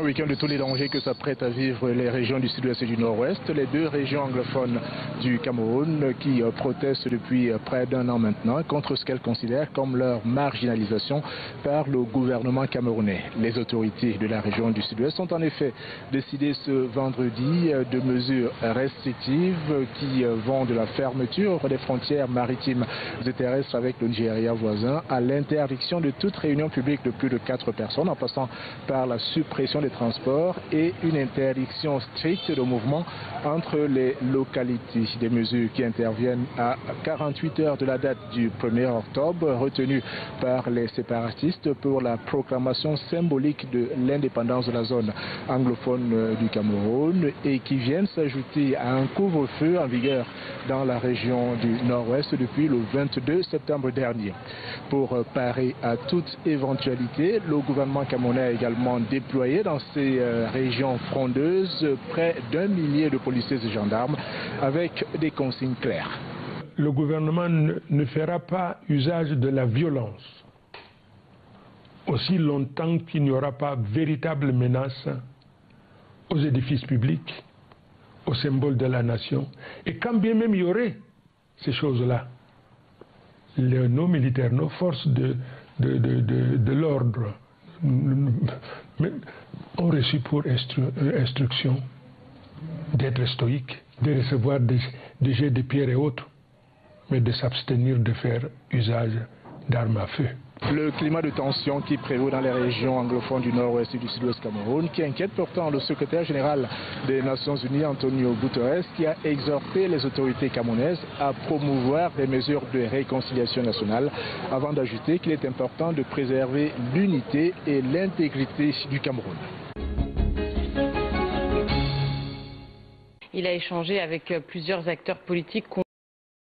week-end de tous les dangers que s'apprêtent à vivre les régions du sud-ouest et du nord-ouest, les deux régions anglophones du Cameroun qui protestent depuis près d'un an maintenant contre ce qu'elles considèrent comme leur marginalisation par le gouvernement camerounais. Les autorités de la région du sud-ouest ont en effet décidé ce vendredi de mesures restrictives qui vont de la fermeture des frontières maritimes et terrestres avec le Nigeria voisin à l'interdiction de toute réunion publique de plus de 4 personnes en passant par la suppression des transports et une interdiction stricte de mouvement entre les localités. Des mesures qui interviennent à 48 heures de la date du 1er octobre, retenue par les séparatistes pour la proclamation symbolique de l'indépendance de la zone anglophone du Cameroun et qui viennent s'ajouter à un couvre-feu en vigueur dans la région du nord-ouest depuis le 22 septembre dernier. Pour parer à toute éventualité, le gouvernement camerounais a également déployé dans ces régions frondeuses près d'1 millier de policiers et gendarmes avec des consignes claires. Le gouvernement ne fera pas usage de la violence aussi longtemps qu'il n'y aura pas véritable menace aux édifices publics, aux symboles de la nation. Et quand bien même il y aurait ces choses-là, nos militaires, nos forces de l'ordre ont reçu pour instruction d'être stoïques, de recevoir des jets de pierre et autres, mais de s'abstenir de faire usage d'armes à feu. Le climat de tension qui prévaut dans les régions anglophones du nord-ouest et du sud-ouest Cameroun, qui inquiète pourtant le secrétaire général des Nations Unies, Antonio Guterres, qui a exhorté les autorités camerounaises à promouvoir des mesures de réconciliation nationale, avant d'ajouter qu'il est important de préserver l'unité et l'intégrité du Cameroun. Il a échangé avec plusieurs acteurs politiques.